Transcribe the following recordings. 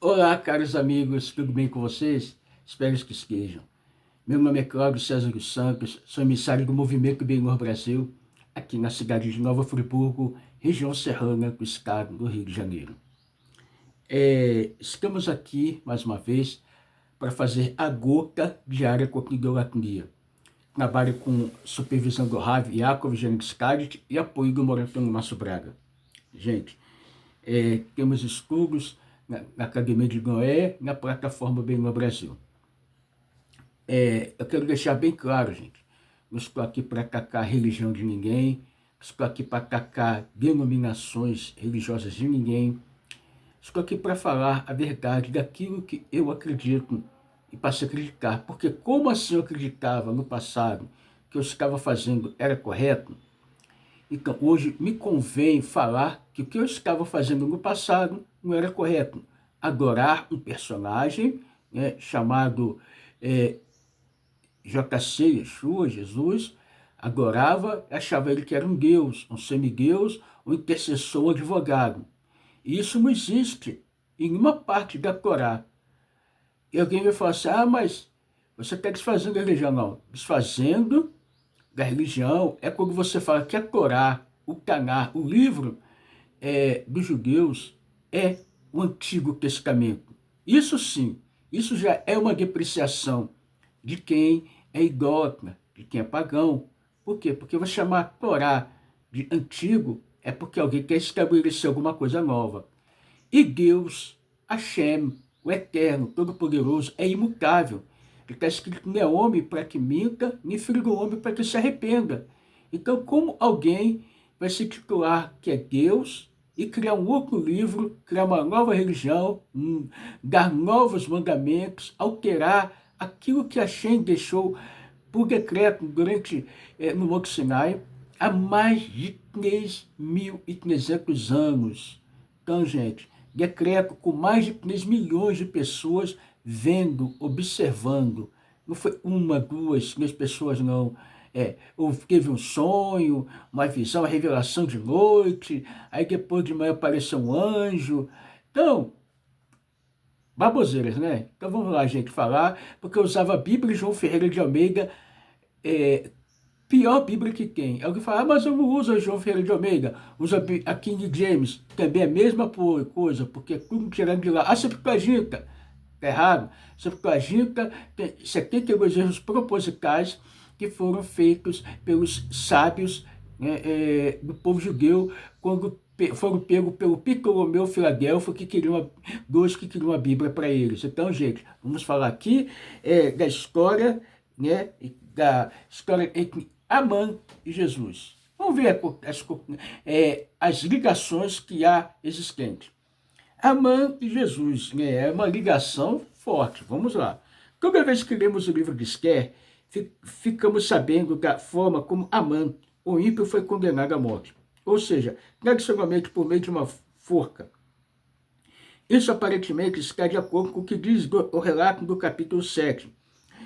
Olá, caros amigos, tudo bem com vocês? Espero que estejam. Meu nome é Cláudio César dos Santos, sou emissário do Movimento Benhor Brasil, aqui na cidade de Nova Friburgo, região serrana do estado do Rio de Janeiro. Estamos aqui, mais uma vez, para fazer a gota diária com a idolatria. Trabalho com supervisão do Rav Yaakov Janik e apoio do Moratão Márcio Braga. Gente, temos estudos na Academia de Noé, na plataforma Benhor Brasil. Eu quero deixar bem claro, gente, não estou aqui para atacar a religião de ninguém, estou aqui para atacar denominações religiosas de ninguém, estou aqui para falar a verdade daquilo que eu acredito e passo a acreditar, porque como assim eu acreditava no passado que eu estava fazendo era correto, então hoje me convém falar que o que eu estava fazendo no passado não era correto. Adorar um personagem, né, chamado JC, Yeshua, Jesus, adorava, achava ele que era um Deus, um semideus, um intercessor, um advogado. E isso não existe em nenhuma parte da Torá. E alguém vai falar assim, mas você está desfazendo a religião. Não, desfazendo da religião é quando você fala que a Torá, o Taná, o livro dos judeus é o Antigo Testamento. Isso sim, isso já é uma depreciação de quem é idólatra, de quem é pagão. Por quê? Porque você chamar a Torá de antigo é porque alguém quer estabelecer alguma coisa nova. E Deus, Hashem, o Eterno, Todo-Poderoso, é imutável. Ele está escrito, não é homem para que minta, nem filho do homem para que se arrependa. Então, como alguém vai se titular que é Deus e criar um outro livro, criar uma nova religião, dar novos mandamentos, alterar aquilo que Hashem deixou por decreto durante no Monte Sinai há mais de 3.300 anos. Então, gente, decreto com mais de 3 milhões de pessoas vendo, observando. Não foi uma, duas, 3 pessoas, não. Teve um sonho, uma visão, uma revelação de noite, aí depois de manhã apareceu um anjo. Então, baboseiras, né? Então vamos lá, gente, falar, porque eu usava a Bíblia de João Ferreira de Almeida, pior Bíblia que tem. Alguém fala, mas eu não uso a João Ferreira de Almeida, uso a King James, também é a mesma coisa, porque tudo tirando de lá. A Septuaginta, tá errado. A Septuaginta tem 72 erros propositais que foram feitos pelos sábios, né, do povo judeu, quando foram pegos pelo Ptolomeu Filadelfo, dois que queriam a Bíblia para eles. Então, gente, vamos falar aqui da história, né, da história entre Amã e Jesus. Vamos ver as ligações que há existentes. Amã e Jesus, né, é uma ligação forte. Vamos lá. Toda vez que lemos o livro de Esther, ficamos sabendo da forma como Amã, o ímpio, foi condenado à morte. Ou seja, tradicionalmente por meio de uma forca. Isso aparentemente está de acordo com o que diz o relato do capítulo 7.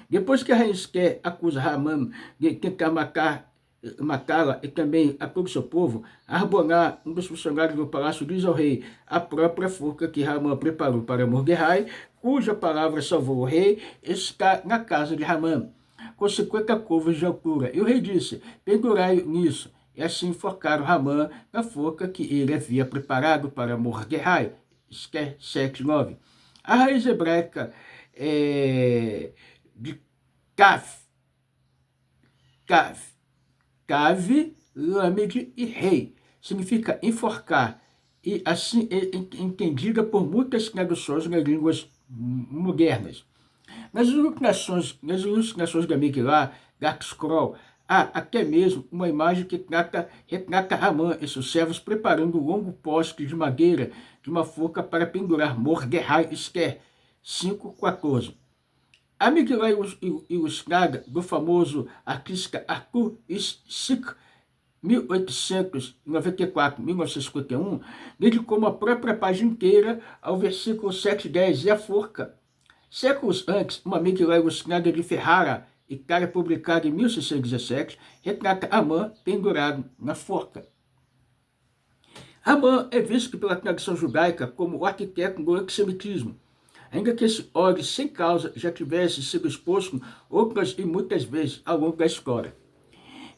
Depois que a rainha Esther acusa Amã de tentar matá-la e também a todo o seu povo, Arbonã, um dos funcionários do palácio, diz ao rei a própria forca que Amã preparou para Mordecai, cuja palavra salvou o rei, está na casa de Amã, com 50 côvados de altura. E o rei disse, pendurai nisso. E assim enforcaram Amã na forca que ele havia preparado para Mordecai. Esther 7:9. A raiz hebraica de Cave, Lamed e rei. Significa enforcar. E assim é entendida por muitas traduções nas línguas modernas. Nas ilustrações da Miglá, Dark Scroll, há até mesmo uma imagem que retrata Amã e seus servos preparando um longo poste de madeira de uma forca para pendurar Mordecai Esther 5:14. A Miglá ilustrada do famoso artista Arthur Szyk, 1894-1951, dedicou uma própria página inteira ao versículo 7:10 e a forca. Séculos antes, uma Miglá ilustrada de Ferrara, Itália, publicada em 1617, retrata Amã pendurado na forca. Amã é visto pela tradição judaica como o arquiteto do antissemitismo. ainda que esse ódio sem causa já tivesse sido exposto outras e muitas vezes ao longo da história.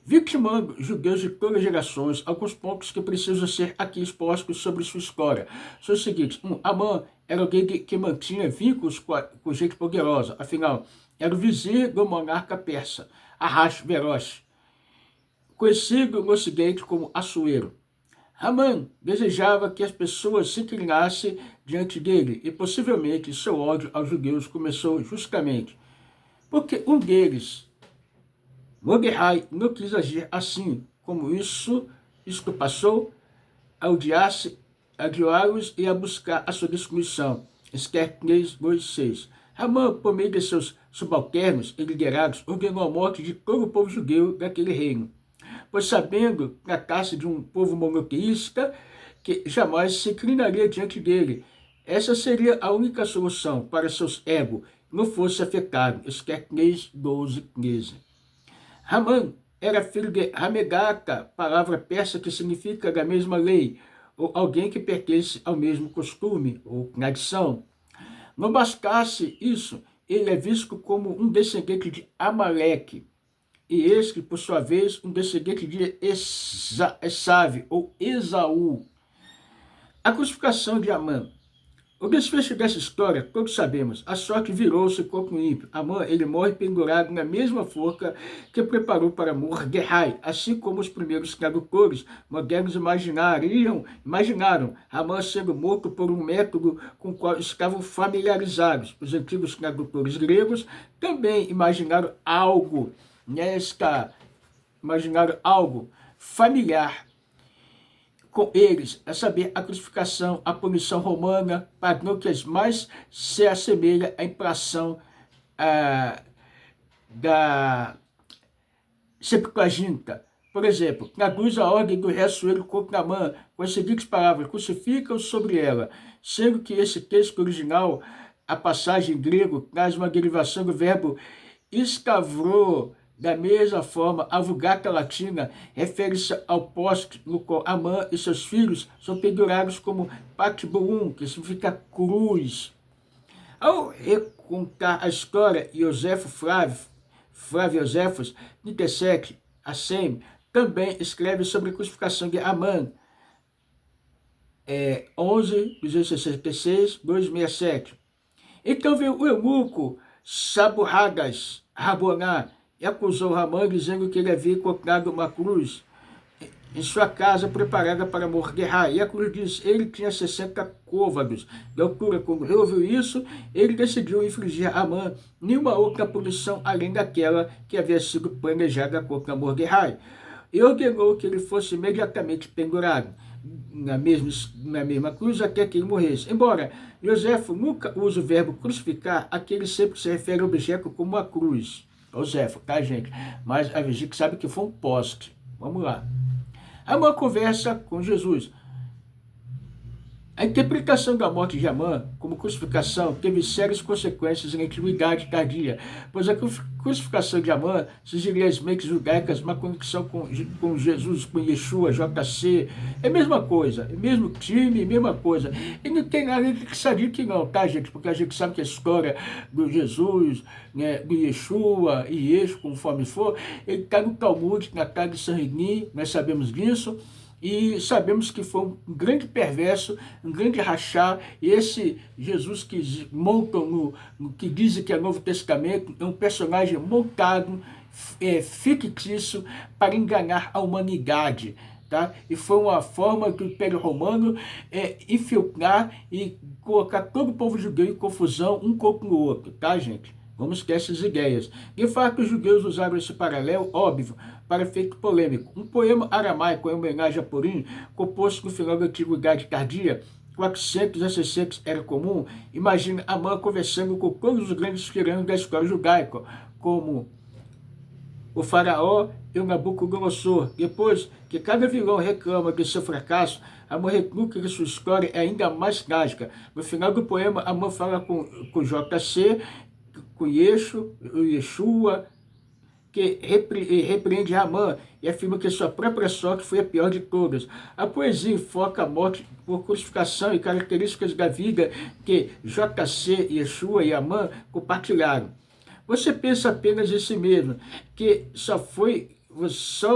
Vitimando judeus de todas as gerações, alguns pontos que precisam ser aqui expostos sobre sua história são os seguintes. Amã era alguém que mantinha vínculos com gente poderosa, afinal, era o vizir do monarca persa, Ahasverosh, conhecido no ocidente como Assuero. Haman desejava que as pessoas se inclinassem diante dele e possivelmente seu ódio aos judeus começou justamente porque um deles, Mordecai, não quis agir assim, como isso passou a odiá-los e a buscar a sua destruição. Esther 3:2-6. Haman, por meio de seus subalternos e liderados, ordenou a morte de todo o povo judeu daquele reino, pois sabendo tratar-se de um povo monoteísta que jamais se inclinaria diante dele, essa seria a única solução para seus egos não fosse afetado. Esther 3:12-13. Haman era filho de Hamedata, palavra persa que significa da mesma lei, ou alguém que pertence ao mesmo costume ou tradição. Não bastasse isso, ele é visto como um descendente de Amaleque, e este, por sua vez, um descendente de Esav, ou Esaú. A crucificação de Amã. O desfecho dessa história, todos sabemos, a sorte virou-se contra o ímpio. Amã, ele morre pendurado na mesma forca que preparou para Mordecai, assim como os primeiros tradutores modernos imaginaram Amã sendo morto por um método com o qual estavam familiarizados. Os antigos tradutores gregos também imaginaram algo familiar com eles, a saber, a crucificação, a punição romana, padrão que mais se assemelha à impressão da Septuaginta. Por exemplo, traduz a ordem do Ressuelo contra Amã com as seguintes palavras: crucificam sobre ela, sendo que esse texto original, a passagem em grego, traz uma derivação do verbo escavro. Da mesma forma, a Vulgata Latina refere-se ao poste no qual Amã e seus filhos são pendurados como patibulum, que significa cruz. Ao recontar a história, Flávio Joséfos, 37 a 100, também escreve sobre a crucificação de Amã, 11, 266, 267. Então veio o eunuco Saburradas Raboná, e acusou Haman, dizendo que ele havia encontrado uma cruz em sua casa preparada para Mordecai. E a cruz diz, ele tinha 60 côvados de altura. Quando resolveu isso, ele decidiu infligir a Haman nenhuma outra punição além daquela que havia sido planejada contra Mordecai. E ordenou que ele fosse imediatamente pendurado na mesma cruz até que ele morresse. Embora Joséfo nunca usa o verbo crucificar, aqui ele sempre se refere ao objeto como a cruz. Joséfo, tá, gente? Mas a gente sabe que foi um poste. Vamos lá. Amã conversa com Jesus. A interpretação da morte de Amã como crucificação teve sérias consequências na antiguidade tardia, pois a crucificação de Amã sugeria as mentes judaicas uma conexão com Jesus, com Yeshua, JC. É a mesma coisa, é mesmo time, mesma coisa. E não tem nada de sadique não, tá, gente? Porque a gente sabe que a história do Jesus, né, do Yeshua e Yeshua, conforme for, ele está no Talmud, na casa de Sanhedrin, nós sabemos disso. E sabemos que foi um grande perverso, um grande rachá, e esse Jesus que montam que dizem que é Novo Testamento, é um personagem montado, fictício, para enganar a humanidade. Tá? E foi uma forma do Império Romano infiltrar e colocar todo o povo judeu em confusão um contra o outro, tá, gente? Vamos ter essas ideias. De fato, os judeus usaram esse paralelo, óbvio, para efeito polêmico. Um poema aramaico em homenagem a Purim, composto no final da Antiguidade Tardia, 400 a 600 era comum. Imagina Amã conversando com todos os grandes tiranos da história judaica, como o faraó e o Nabucodonosor. Depois que cada vilão reclama de seu fracasso, Amã retruca que sua história é ainda mais trágica. No final do poema, Amã fala com JC, com Yeshua, que repreende Ramã e afirma que sua própria sorte foi a pior de todas. A poesia enfoca a morte por crucificação e características da vida que JC, Yeshua e Amã compartilharam. Você pensa apenas em si mesmo, que só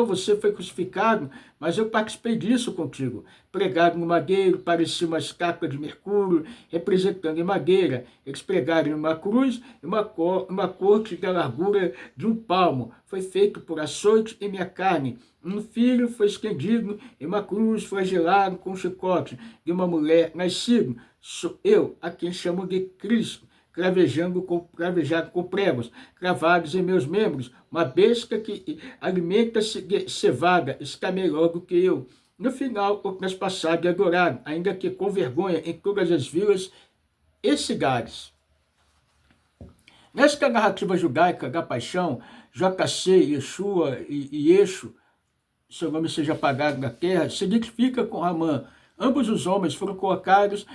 você foi crucificado, mas eu participei disso contigo. Pregado no madeiro, parecia uma estátua de mercúrio, representando em madeira. Eles pregaram em uma cruz e uma corte da largura de um palmo. Foi feito por açoite em minha carne. Um filho foi estendido em uma cruz, flagelado com um chicote de uma mulher nascido. Sou eu, a quem chamo de Cristo, cravejado com pregos, cravados em meus membros, uma besta que alimenta-se de cevada, está melhor do que eu. No final, o transpassado e adorado, ainda que com vergonha em todas as vilas e cidades. Nesta narrativa judaica da paixão, JC, Yeshua e Yeshu, seu nome seja apagado na terra, se identifica com Ramã. Ambos os homens foram colocados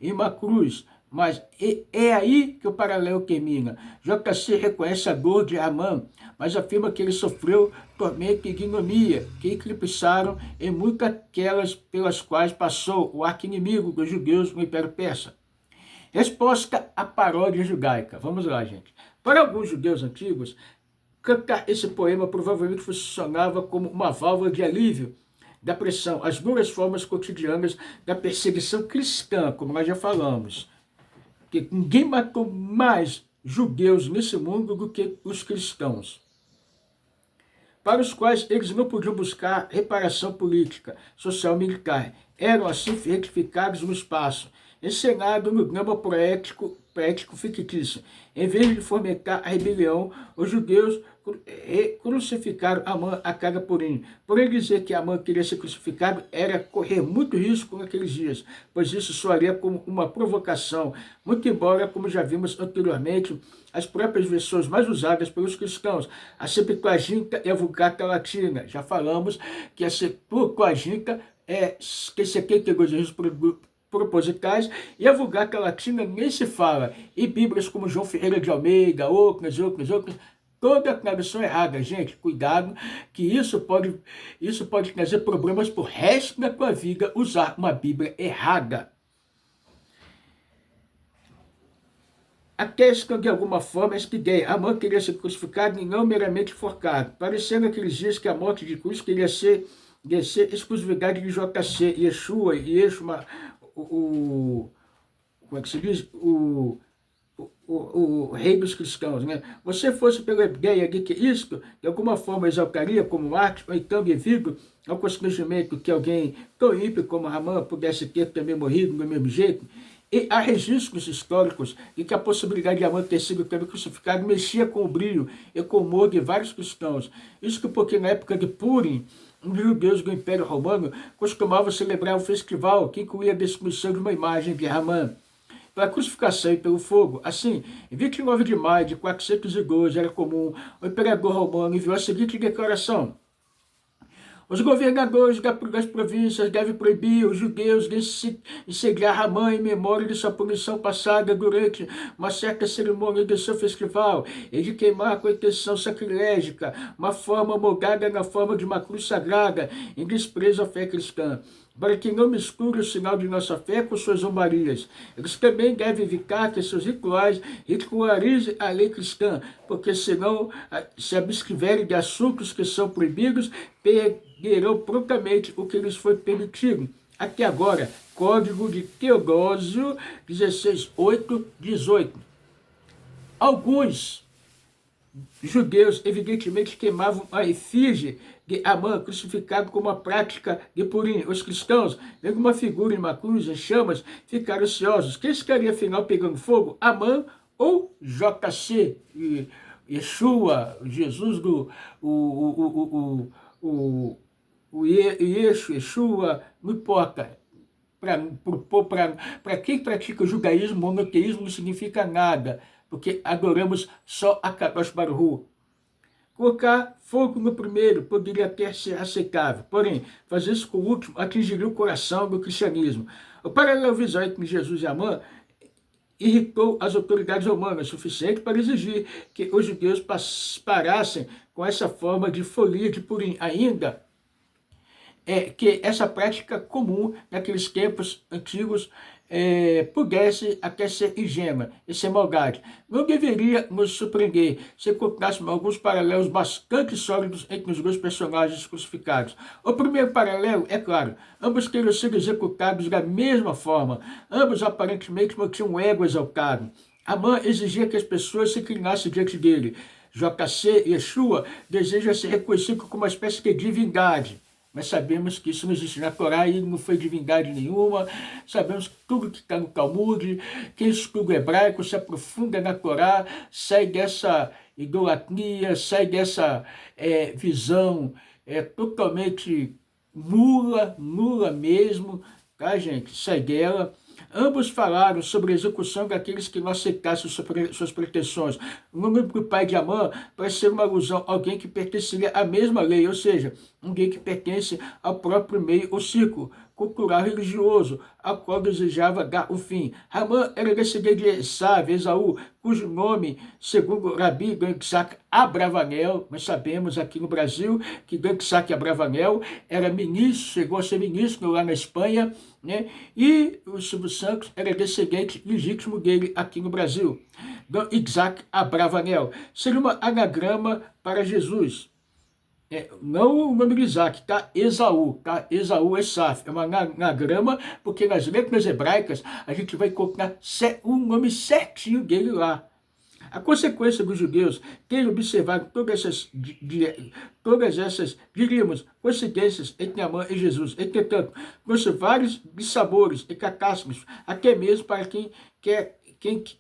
em uma cruz, mas é aí que o paralelo termina. JC reconhece a dor de Ramã, mas afirma que ele sofreu tormento e ignomia, que eclipsaram em muitas aquelas pelas quais passou o arqui-inimigo dos judeus no Império Persa. Resposta à paródia judaica. Vamos lá, gente. Para alguns judeus antigos, cantar esse poema provavelmente funcionava como uma válvula de alívio da pressão, as duras formas cotidianas da perseguição cristã, como nós já falamos. Que ninguém matou mais judeus nesse mundo do que os cristãos, para os quais eles não podiam buscar reparação política, social, militar. Eram assim retificados no espaço, encenado no drama poético fictício. Em vez de fomentar a rebelião, os judeus crucificaram Amã a cada Purim. Porém, dizer que Amã queria ser crucificado era correr muito risco naqueles dias, pois isso soaria como uma provocação, muito embora, como já vimos anteriormente, as próprias versões mais usadas pelos cristãos, a Septuaginta e a Vulgata Latina. Já falamos que a Septuaginta é que 72 registros propositais, e a Vulgata Latina nem se fala. E Bíblias como João Ferreira de Almeida, outras, toda a tradução errada. Gente, cuidado, que isso pode trazer problemas pro resto da tua vida, usar uma Bíblia errada. A questão, de alguma forma, é esta ideia. Amã queria ser crucificado e não meramente forcado, parecendo aqueles dias que a morte de cruz queria ser exclusividade de JC, Yeshua e Yeshua, como é que se diz? O rei dos cristãos, né? Você fosse pela ideia de que isto, de alguma forma, exaltaria como Marcos, ou então devido ao constrangimento que alguém tão ímpio como Ramã pudesse ter também morrido do mesmo jeito. E há registros históricos de que a possibilidade de Amã ter sido também crucificado mexia com o brilho e com o humor de vários cristãos. Isso porque na época de Purim, os judeus do Império Romano costumavam celebrar um festival que incluía a destruição de uma imagem de Ramã, pela crucificação e pelo fogo. Assim, em 29 de maio de 412 era comum, o imperador romano enviou a seguinte declaração: os governadores das províncias devem proibir os judeus de incendiar Ramã em memória de sua punição passada durante uma certa cerimônia de seu festival e de queimar com intenção sacrilégica uma forma moldada na forma de uma cruz sagrada em desprezo à fé cristã, para que não misture o sinal de nossa fé com suas zombarias. Eles também devem evitar que seus rituais ridicularizem a lei cristã, porque senão se abstiverem de assuntos que são proibidos, perderão prontamente o que lhes foi permitido. Até agora, Código de Teodósio 16:8-18. Alguns judeus evidentemente queimavam a efígie de Amã crucificado como uma prática de Purim. Os cristãos, vendo uma figura em uma cruz em chamas, ficaram ansiosos. Quem estaria afinal pegando fogo? Amã ou JC? Yeshua, Jesus Yeshua, não importa. Para quem pratica o judaísmo, o monoteísmo não significa nada, porque adoramos só a Kadosh Baruch Hu. Colocar fogo no primeiro poderia até ser aceitável, porém, fazer isso com o último atingiria o coração do cristianismo. O paralelo visual entre Jesus e Amã irritou as autoridades romanas, suficiente para exigir que os judeus parassem com essa forma de folia de Purim. Ainda que essa prática comum naqueles tempos antigos pudesse até ser ingênua e ser maldade. Não deveria nos surpreender se encontrássemos alguns paralelos bastante sólidos entre os dois personagens crucificados. O primeiro paralelo, é claro, ambos teriam sido executados da mesma forma, ambos aparentemente mantinham um ego exaltado. Amã exigia que as pessoas se inclinassem diante dele. JC, Yeshua, deseja ser reconhecido como uma espécie de divindade. Mas sabemos que isso não existe na Torá e não foi divindade nenhuma. Sabemos que tudo que está no Talmud, quem estuda o hebraico se aprofunda na Torá, sai dessa idolatria, sai dessa visão totalmente nula mesmo, tá, gente? Sai dela. Ambos falaram sobre a execução daqueles que não aceitassem suas pretensões. O nome do pai de Amã parece ser uma alusão a alguém que pertenceria à mesma lei, ou seja, alguém que pertence ao próprio meio ou círculo cultural religioso, ao qual desejava dar o fim. Amã era descendente de Esaú, cujo nome, segundo Rabi Ben-Isaac Abravanel, nós sabemos aqui no Brasil que Ben-Isaac Abravanel era ministro, chegou a ser ministro lá na Espanha, né? E o Silvio Santos era descendente legítimo dele aqui no Brasil. Isaac Abravanel seria uma anagrama para Jesus. Não o nome de Isaac, tá? Esaú, tá? Esaú, Esaf. É uma anagrama, porque nas letras hebraicas a gente vai encontrar o nome certinho dele lá. A consequência dos judeus terem observado todas essas, diríamos, coincidências entre Amã e Jesus. Entretanto, trouxe vários dissabores e catástrofe, até mesmo para quem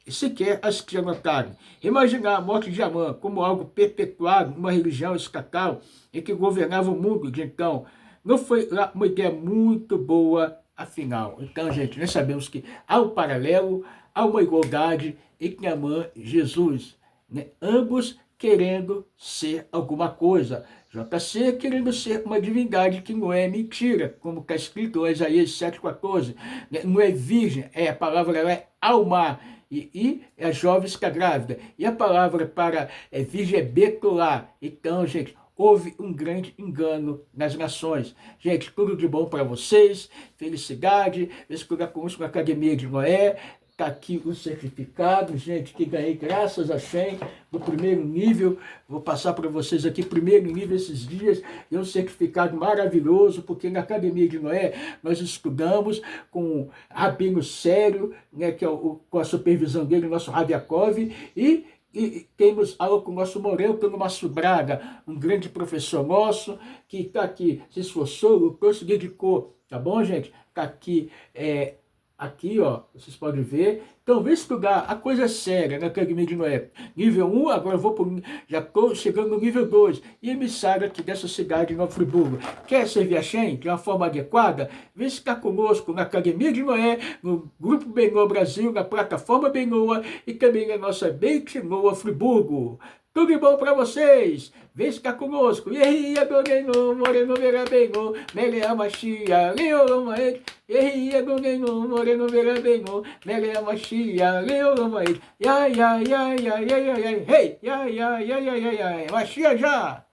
sequer as tinha notado. Imaginar a morte de Amã como algo perpetuado numa religião estatal em que governava o mundo de então, não foi lá uma ideia muito boa, afinal. Então, gente, nós sabemos que há um paralelo, há uma igualdade entre Amã e Jesus, né? Ambos querendo ser alguma coisa. JC querendo ser uma divindade que não é mentira, como está escrito em Isaías 7,14. Não é virgem, a palavra ela é alma, e a jovem está grávida. E a palavra para virgem é betulá. Então, gente, houve um grande engano nas nações. Gente, tudo de bom para vocês, felicidade, estudar conosco na Academia de Noé. Está aqui o certificado, gente, que ganhei graças a Shem, do primeiro nível. Vou passar para vocês aqui, primeiro nível esses dias. É um certificado maravilhoso, porque na Academia de Noé nós estudamos com Rabino Sério, né, que é com a supervisão dele, nosso Rav Yaakov, e temos aula com o nosso Morel, pelo Márcio Braga, um grande professor nosso, que está aqui, se esforçou, lutou, se dedicou, tá bom, gente? Está aqui, aqui, ó, vocês podem ver. Então, vem estudar a coisa séria na Academia de Noé. Nível 1, agora eu vou já estou chegando no nível 2. E emissário aqui dessa cidade de Nova Friburgo. Quer servir a Shem de uma forma adequada? Vem estar conosco na Academia de Noé, no Grupo Benoa Brasil, na plataforma Benoa e também na nossa Beit Noa Friburgo. Tudo de bom para vocês. Vem ficar conosco. Yehi Adonenu, Moreno Verabeno, Melea Machia, Leolamaet. Yehi Adonenu, Moreno Verabeno, Melea Machia, Leolamaet. Hey, Machia já.